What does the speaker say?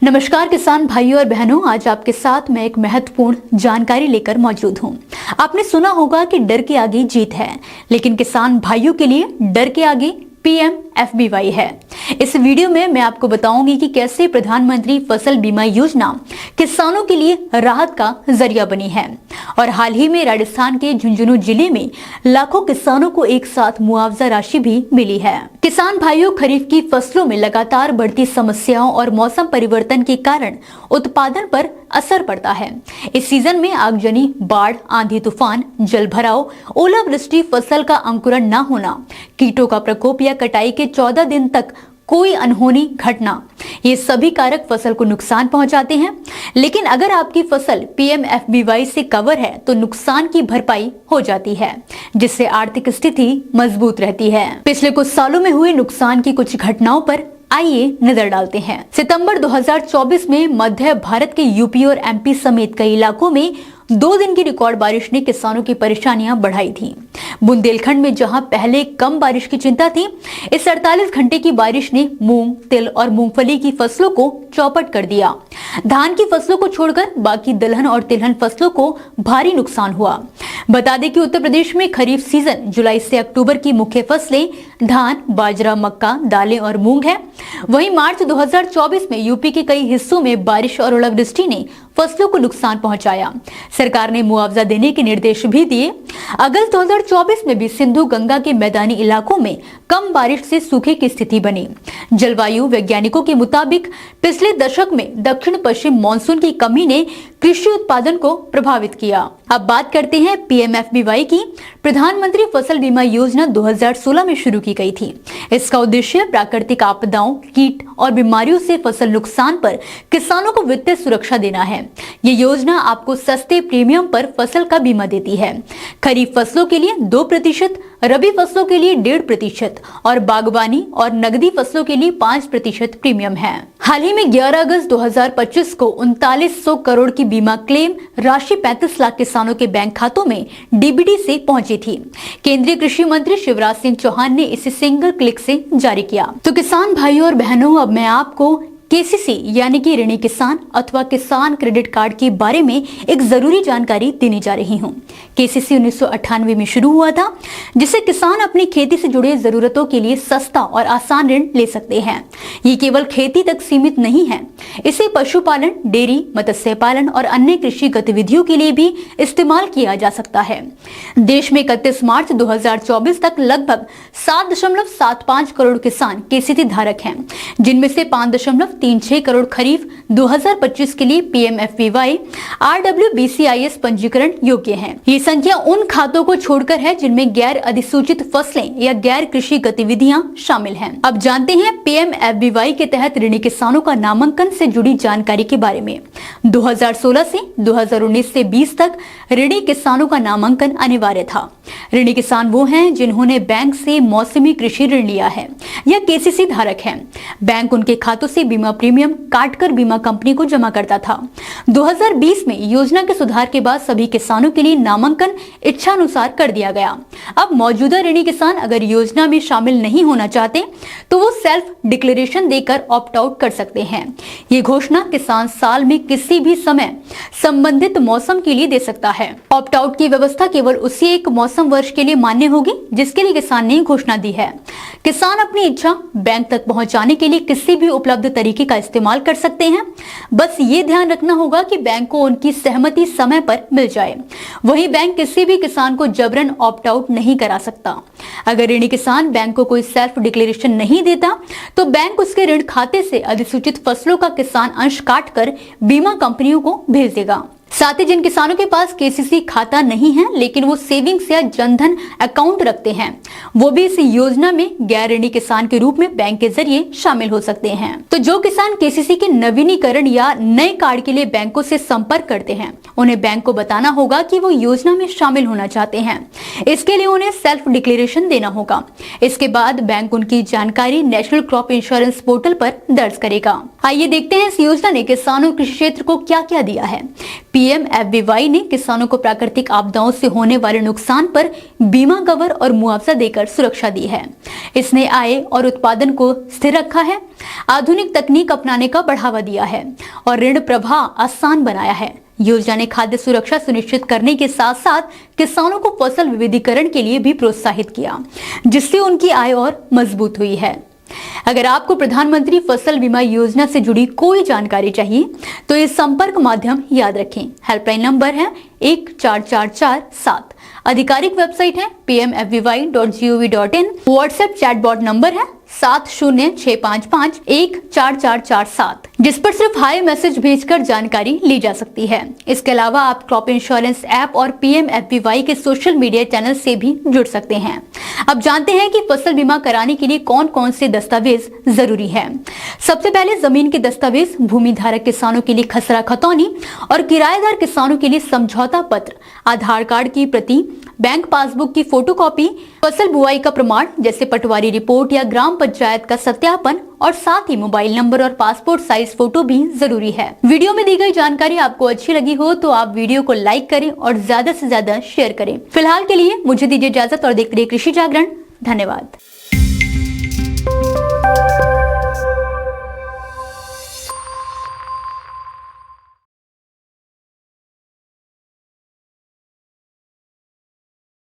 नमस्कार किसान भाइयों और बहनों, आज आपके साथ मैं एक महत्वपूर्ण जानकारी लेकर मौजूद हूं। आपने सुना होगा कि डर के आगे जीत है, लेकिन किसान भाइयों के लिए डर के आगे PMFBY है। इस वीडियो में मैं आपको बताऊंगी कि कैसे प्रधानमंत्री फसल बीमा योजना किसानों के लिए राहत का जरिया बनी है और हाल ही में राजस्थान के झुंझुनू जिले में लाखों किसानों को एक साथ मुआवजा राशि भी मिली है। किसान भाइयों, खरीफ की फसलों में लगातार बढ़ती समस्याओं और मौसम परिवर्तन के कारण उत्पादन पर असर पड़ता है। इस सीजन में आगजनी, बाढ़, आंधी तूफान, जल भराव, ओलावृष्टि, फसल का अंकुरण न होना, कीटों का प्रकोप या कटाई के 14 दिन तक कोई अनहोनी घटना, ये सभी कारक फसल को नुकसान पहुंचाते हैं। लेकिन अगर आपकी फसल PMFBY से कवर है तो नुकसान की भरपाई हो जाती है, जिससे आर्थिक स्थिति मजबूत रहती है। पिछले कुछ सालों में हुए नुकसान की कुछ घटनाओं पर आइए नजर डालते हैं। सितंबर 2024 में मध्य भारत के यूपी और MP समेत कई इलाकों में 2 दिन की रिकॉर्ड बारिश ने किसानों की परेशानियां बढ़ाई थी। बुंदेलखंड में जहां पहले कम बारिश की चिंता थी, इस 48 घंटे की बारिश ने मूंग, तिल और मूंगफली की फसलों को चौपट कर दिया। धान की फसलों को छोड़कर बाकी दलहन और तिलहन फसलों को भारी नुकसान हुआ। बता दें कि उत्तर प्रदेश में खरीफ सीजन जुलाई से अक्टूबर की मुख्य फसलें धान, बाजरा, मक्का, दालें और मूंग है। वहीं मार्च 2024 में यूपी के कई हिस्सों में बारिश और ओलावृष्टि ने फसलों को नुकसान पहुंचाया। सरकार ने मुआवजा देने के निर्देश भी दिए। अगस्त 2024 में भी सिंधु गंगा के मैदानी इलाकों में कम बारिश से सूखे की स्थिति बनी। जलवायु वैज्ञानिकों के मुताबिक पिछले दशक में दक्षिण पश्चिम मानसून की कमी ने कृषि उत्पादन को प्रभावित किया। अब बात करते हैं PMFBY की। प्रधानमंत्री फसल बीमा योजना 2016 में शुरू की गई थी। इसका उद्देश्य प्राकृतिक आपदाओं, कीट और बीमारियों से फसल नुकसान पर किसानों को वित्तीय सुरक्षा देना है। ये योजना आपको सस्ते प्रीमियम पर फसल का बीमा देती है। खरीफ फसलों के लिए 2%, रबी फसलों के लिए 1.5% और बागवानी और नकदी फसलों के लिए 5% प्रीमियम है। हाल ही में 11 अगस्त 2025 को 3900 करोड़ की बीमा क्लेम राशि 35 लाख किसानों के बैंक खातों में DBT से पहुंची थी। केंद्रीय कृषि मंत्री शिवराज सिंह चौहान ने इसे सिंगल क्लिक से जारी किया। तो किसान भाइयों और बहनों, अब मैं आपको KCC यानी कि ऋणी किसान अथवा किसान क्रेडिट कार्ड के बारे में एक जरूरी जानकारी देने जा रही हूँ। KCC 1998 में शुरू हुआ था, जिससे किसान अपनी खेती से जुड़े जरूरतों के लिए सस्ता और आसान ऋण ले सकते हैं। ये केवल खेती तक सीमित नहीं है, इसे पशुपालन, डेयरी, मत्स्य पालन और अन्य कृषि गतिविधियों के लिए भी इस्तेमाल किया जा सकता है। देश में 31 मार्च 2024 तक लगभग 7.75 करोड़ किसान KCC धारक हैं, जिनमें से 5.36 करोड़ खरीफ 2025 के लिए PMFBY RWBCIS पंजीकरण योग्य हैं। ये संख्या उन खातों को छोड़कर है जिनमें गैर अधिसूचित फसलें या गैर कृषि गतिविधियां शामिल हैं। अब जानते हैं PMFBY के तहत ऋणी किसानों का नामांकन से जुड़ी जानकारी के बारे में। 2016 से 2019 से 20 तक ऋणी किसानों का नामांकन अनिवार्य था। ऋणी किसान वो हैं जिन्होंने बैंक से मौसमी कृषि ऋण लिया है या KCC धारक हैं। बैंक उनके खातों से बीमा प्रीमियम काटकर बीमा कंपनी को जमा करता था। 2020 में योजना के सुधार के बाद सभी किसानों के लिए नामांकन इच्छानुसार कर दिया गया। अब मौजूदा ऋणी किसान अगर योजना में शामिल नहीं होना चाहते तो वो सेल्फ डिक्लेरेशन देकर ऑप्ट आउट कर सकते हैं। ये घोषणा किसान साल में किसी भी समय संबंधित मौसम के लिए दे सकता है। ऑप्ट आउट की व्यवस्था केवल उसी एक मौसम वर्ष के लिए मान्य होगी जिसके लिए किसान ने घोषणा दी है। किसान अपनी इच्छा बैंक तक पहुंचाने के लिए किसी भी उपलब्ध तरीके का इस्तेमाल कर सकते हैं। बस ये ध्यान रखना होगा कि बैंक को उनकी सहमति समय पर मिल जाए। वहीं बैंक किसी भी किसान को जबरन ऑप्ट आउट नहीं करा सकता। अगर ऋणी किसान बैंक को कोई सेल्फ डिक्लेरेशन नहीं देता तो बैंक उसके ऋण खाते से अधिसूचित फसलों का किसान अंश काटकर बीमा कंपनियों को भेज देगा। साथ ही जिन किसानों के पास KCC खाता नहीं है लेकिन वो सेविंग्स या जनधन अकाउंट रखते हैं, वो भी इस योजना में गैर ऋणी किसान के रूप में बैंक के जरिए शामिल हो सकते हैं। तो जो किसान KCC के नवीनीकरण या नए कार्ड के लिए बैंकों से संपर्क करते हैं, उन्हें बैंक को बताना होगा कि वो योजना में शामिल होना चाहते हैं। इसके लिए उन्हें सेल्फ डिक्लेरेशन देना होगा। इसके बाद बैंक उनकी जानकारी नेशनल क्रॉप इंश्योरेंस पोर्टल पर दर्ज करेगा। आइए देखते हैं इस योजना ने किसानों कृषि क्षेत्र को क्या क्या दिया है। PMFBY ने किसानों को प्राकृतिक आपदाओं से होने वाले नुकसान पर बीमा कवर और मुआवजा देकर सुरक्षा दी है। इसने आय और उत्पादन को स्थिर रखा है, आधुनिक तकनीक अपनाने का बढ़ावा दिया है और ऋण प्रवाह आसान बनाया है। योजना ने खाद्य सुरक्षा सुनिश्चित करने के साथ साथ किसानों को फसल विविधीकरण के लिए भी प्रोत्साहित किया, जिससे उनकी आय और मजबूत हुई है। अगर आपको प्रधानमंत्री फसल बीमा योजना से जुड़ी कोई जानकारी चाहिए तो इस संपर्क माध्यम याद रखें। हेल्पलाइन नंबर है 14447। आधिकारिक वेबसाइट है pmfby.gov.in। व्हाट्सएप चैटबॉट नंबर है 7065514447, जिस पर सिर्फ हाई मैसेज भेजकर जानकारी ली जा सकती है। इसके अलावा आप क्रॉप इंश्योरेंस ऐप और PMFBY के सोशल मीडिया चैनल से भी जुड़ सकते हैं। अब जानते हैं कि फसल बीमा कराने के लिए कौन कौन से दस्तावेज जरूरी है। सबसे पहले जमीन के दस्तावेज, भूमि धारक किसानों के लिए खसरा खतौनी और किराएदार किसानों के लिए समझौता पत्र, आधार कार्ड की प्रति, बैंक पासबुक की फोटोकॉपी, फसल बुआई का प्रमाण जैसे पटवारी रिपोर्ट या ग्राम पंचायत का सत्यापन और साथ ही मोबाइल नंबर और पासपोर्ट साइज फोटो भी जरूरी है। वीडियो में दी गई जानकारी आपको अच्छी लगी हो तो आप वीडियो को लाइक करें और ज्यादा से ज्यादा शेयर करें। फिलहाल के लिए मुझे दीजिए इजाजत और देखते रहिए कृषि जागरण। धन्यवाद।